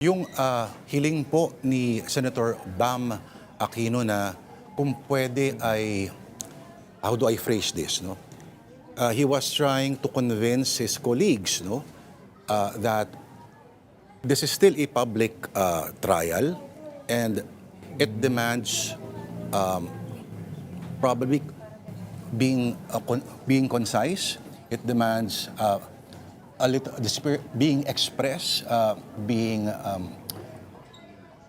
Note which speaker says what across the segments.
Speaker 1: Yung hiling po ni Senator Bam Aquino na kung pwede ay, how do I phrase this, no? He was trying to convince his colleagues, no, that this is still a public trial and it demands probably being concise. It demands a little being expressed, being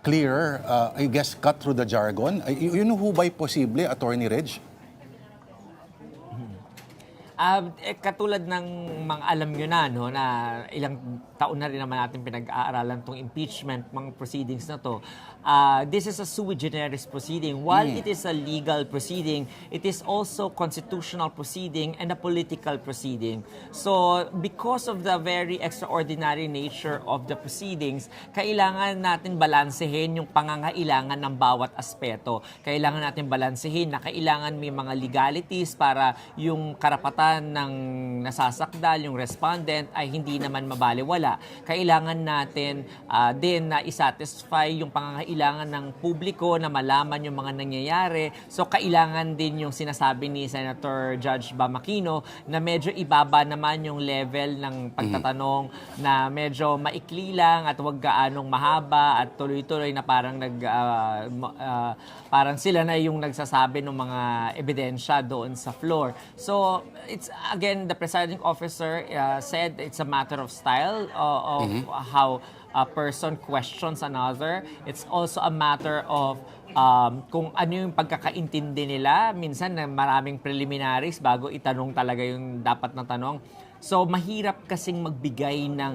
Speaker 1: clear, I guess cut through the jargon. Yun ho ba'y posible, Attorney Reg?
Speaker 2: Katulad ng mga alam nyo na, no, na ilang taon na rin naman natin pinag-aaralan tong impeachment, mga proceedings na to. This is a sui generis proceeding. While it is a legal proceeding, it is also constitutional proceeding and a political proceeding. So, because of the very extraordinary nature of the proceedings, kailangan natin balansehin yung pangangailangan ng bawat aspeto. Kailangan natin balansehin na kailangan may mga legalities para yung karapatan ng nasasakdal, yung respondent, ay hindi naman mabaliwala. Kailangan natin din na isatisfy yung pangangailangan ng publiko na malaman yung mga nangyayari. So, kailangan din yung sinasabi ni Senator Judge Bam Aquino na medyo ibaba naman yung level ng pagtatanong na medyo maikli lang at huwag gaanong mahaba at tuloy-tuloy na parang parang sila na yung nagsasabi ng mga ebidensya doon sa floor. So, it's again, the presiding officer said it's a matter of style of how a person questions another. It's also a matter of kung ano yung pagkakaintindi nila. Minsan na maraming preliminaries bago itanong talaga yung dapat na tanong. So, mahirap kasing magbigay ng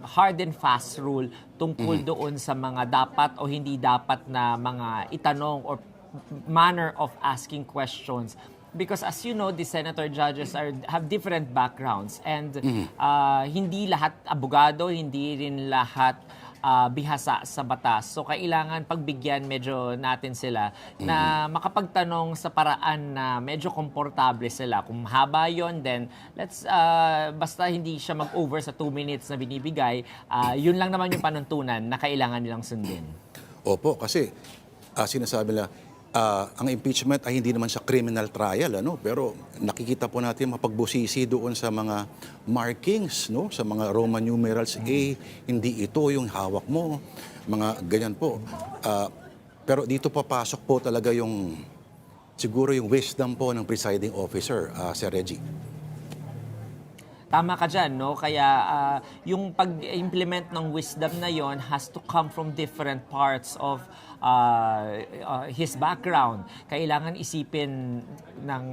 Speaker 2: hard and fast rule tungkol doon sa mga dapat o hindi dapat na mga itanong or manner of asking questions. Because as you know, the senator judges have different backgrounds and hindi lahat abogado, hindi rin lahat bihasa sa batas. So kailangan pagbigyan medyo natin sila na makapagtanong sa paraan na medyo komportable sila. Kung mahaba yon, then let's basta hindi siya mag-over sa 2 minutes na binibigay, yun lang naman yung panuntunan na kailangan nilang sundin.
Speaker 1: Opo, kasi sinasabi nila, ang impeachment ay hindi naman siya criminal trial, ano? Pero nakikita po natin mapagbusisi doon sa mga markings, no? Sa mga Roman numerals A, hindi ito yung hawak mo, mga ganyan po. Pero dito papasok po talaga yung, siguro yung wisdom po ng presiding officer, Sir Reggie.
Speaker 2: Tama ka dyan, no? Kaya yung pag-implement ng wisdom na yon has to come from different parts of his background. Kailangan isipin ng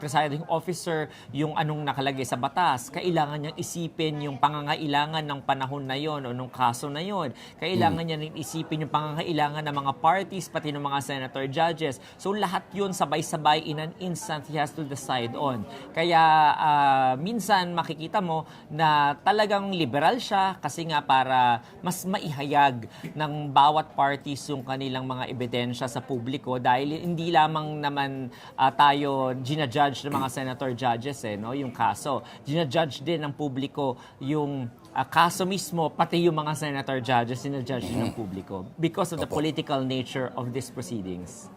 Speaker 2: presiding officer yung anong nakalagay sa batas. Kailangan niyang isipin yung pangangailangan ng panahon na yon o ng kaso na yon. Kailangan niya rin isipin yung pangangailangan ng mga parties, pati ng mga senator judges. So lahat yun sabay-sabay in an instant he has to decide on. Kaya minsan makikita mo na talagang liberal siya kasi nga para mas maihayag ng bawat parties yung kanilang mga ebidensya sa publiko dahil hindi lamang naman tayo ginajudge ng mga senator judges, no, yung kaso. Ginajudge din ng publiko yung kaso mismo, pati yung mga senator judges sinajudge din ng publiko because of the political nature of these proceedings.